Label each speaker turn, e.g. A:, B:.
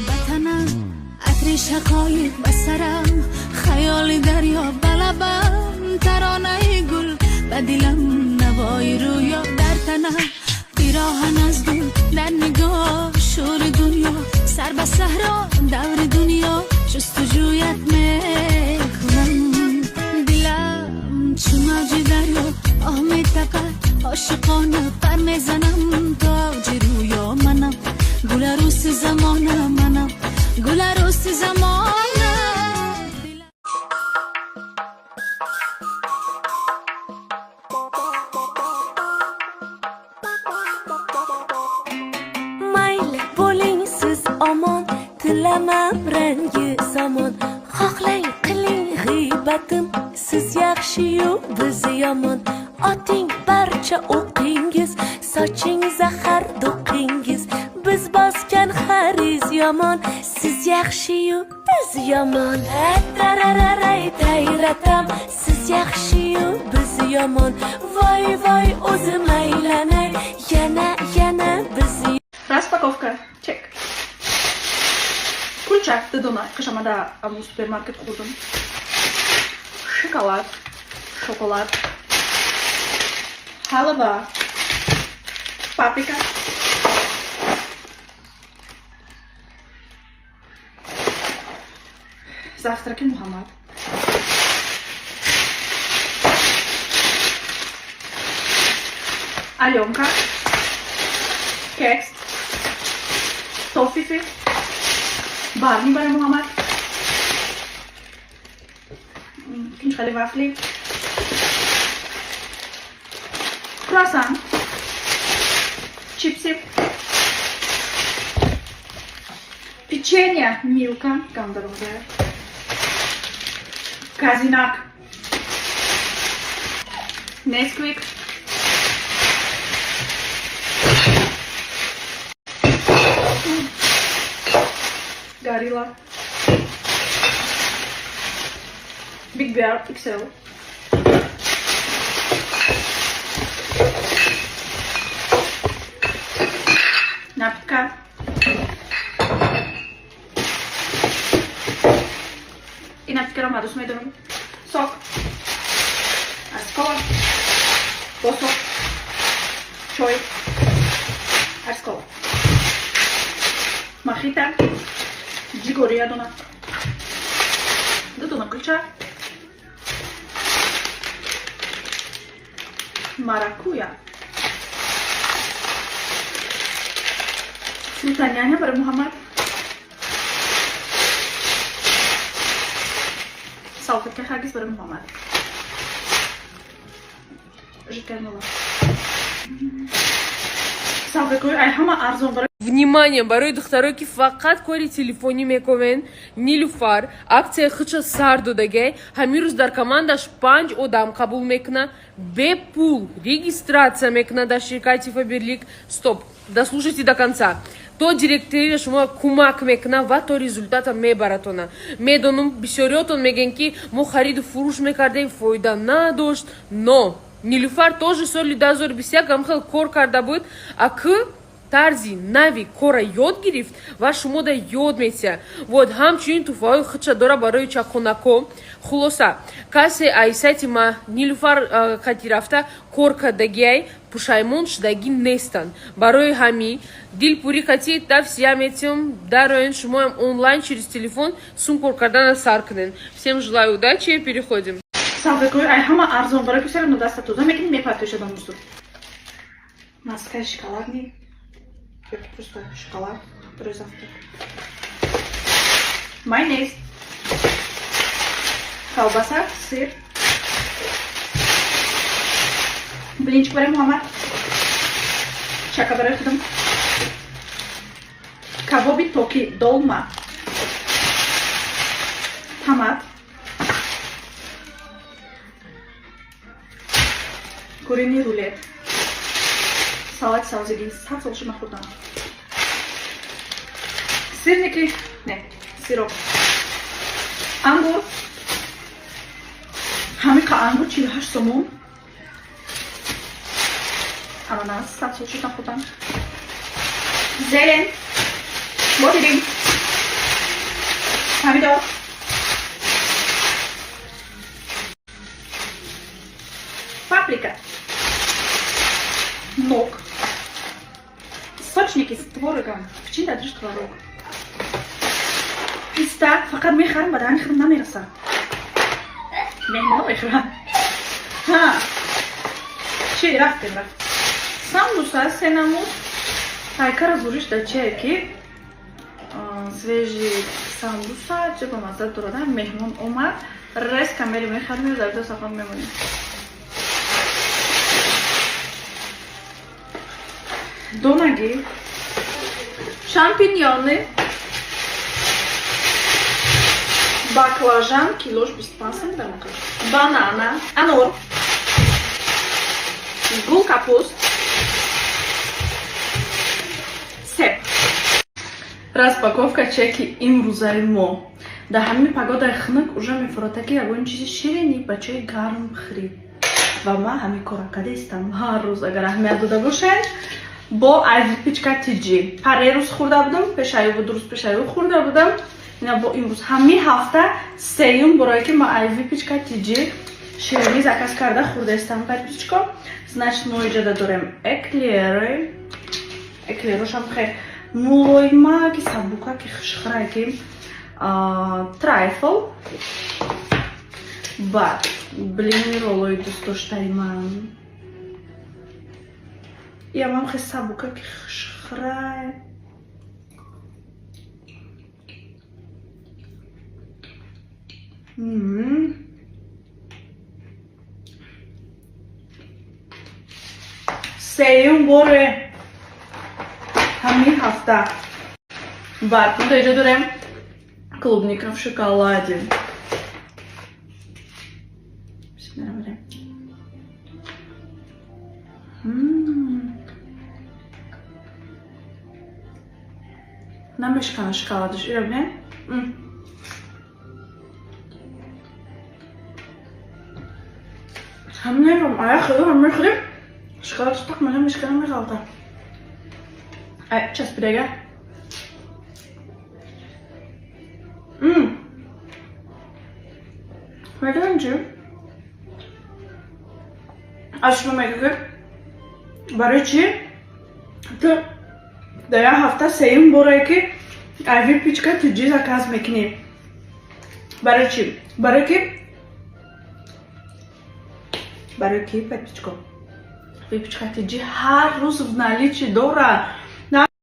A: بطنم عطر شقایق بسرم خیال دریا بلبم ترانه گل به دلم نوای رویا در تنم پیراهن از گل در نگاه شور دنیا سر به صحرا دور دنیا جستجویت میکنم دلم چون موج دریا آه میتپد عاشقانه پر میزنم تاج رویا منم گل عروس زمانه منم گل عروس زمانه
B: mayli bo'ling siz omon tilamam rangi zamon xohlang qiling g'iybatim siz yaxshi-yu biz yomon oting barcha o'qingiz soching zahar do'qingiz biz bosgan xariz yomon siz yaxshi-yu biz yomon tarararay tayratam siz yaxshi-yu biz yomon voy voy o'zim aylanay yana biz
C: Распаковка. Чек. Кульча. Ты дома. Кашамада. А в супермаркет ходим. Шоколад. Шоколад. Халва. Паприка. Завтраки Мухаммад. Аленка. Кекс. Тофифи. Барни برای محمد. Кинч خالی وافلی. کرواسان. Чипсы. Печенье Милка. Гандаловая. Казинак. Несквик. Горилла. Big Bear XL. Напитка. И напитка аромат усмеден. Сок. Арскола. Посок. Чой. Арскола. Мохито. Джигория дона. Дона ключа. Маракуя. Султаняня para Muhammad. Salfetka Haggis para Muhammad. Жикарнула. Салфеткой айхама арзон bara.
D: Внимание, барои духтароки фақат кори телефони мековен Нилуфар акция хича сарду дагей ҳамирӯз дар командаш 5 одам қабул мекуна бепул регистрация мекуна дар ширкати Фаберлик. Стоп, дослушайте до конца. То директория шумо кумак мекуна ва то результата мебаратона. Медонум бисёриётон мегӯянд ки мо хариду фурӯш мекардем фоида надошт, но Нилуфар тоже соли 2021 ҳамхел кор карда буд аки тарзи нави кора ёд гирифт ва шумо да ёд месия. Вот ҳамчунин туфаҳои худша дора барои чахонако. Хулоса касе ай сайти ма Нилуфар кати рафта кор кардагиай пушаймон шудаги нестанд. Барои ҳами дилпурӣ кати тавсия метиём дароен шумоам онлайн через телефон сум кор кардана сар кунен. Всем желаю удачи, переходим.
C: Салфеткой айхама арзон барои кусера но даста туза мекунем мепатӯша ба мусур. Маска шоколадный. Просто шоколад, второй завтрак. Майонез. Колбаса, сыр. Блинчик барай Мухаммад. Чака барай худам. Кабоби токи долма. Томат. Куриный рулет. Салат савзеги. Сад лучше нахудам. Сырники. Не, сироп. Ангур. Хамика ангур 48 сомон. Ананас. Сад лучше нахудам. Зелень. Вот идем. помидор, паприка, нок, сочники с творогом, вчин дадриш творог. Писта фақат мехарам, ба дани худам намераса. Меҳмон мехӯрам. Ҳа. Чи рафтем. Самбуса сенамуд. Тайка разуриш да чеки. Свежий самбуса, че ба мазза дорада. Меҳмон омад. Резка мерим мехарам, дар ду сафар мемонем. Донаги. Шампиньоны. Баклажан, килош 25 см, банана, анор, гул капуст, себ. Распаковка чеки имрӯзаи мо. Дар ҳамин пагодаи хунук уже мефурота ки ягон чизи ширини ба чои гарм хирид. Ва ман ҳамин кора кардастам. Ҳар рӯз агар аҳамият дода бошед, бо айвипичка тиҷи. Парерӯз хӯрда будам, пешаёву ду рӯз пешаёву хӯрда будам. Ина бо имрӯз ҳамин ҳафта сеюм барое ки ма айвипичка тиҷи ширини заказ карда хӯрдастам. Пачко, значит мо иҷода дорем эклери. Эклерушам хе мулоима ки сабука ки хушхира ки трайфл. Баъд блини роллои дӯст доштаи ман. Ямам хе сабука ки хушхира. Сеюм боре ҳамин ҳафта. Баъд мо инҷо дорем клубника в шоколаде. Намешкана шоколадаш, ира бинем. Ҳамнером ая хеле мехӯрем. Шоколадаш так маза мешкана мехалта. Ай, часпидага. Медонам чӣ? Аз шумо мегӯ барои чӣ ту дар як ҳафта сеюм борае ки айвипичка тиҷи заказ мекунӣ. Барои чӣ? Барои ки пепичко випичка тиҷи ҳар рӯз в наличӣ дора.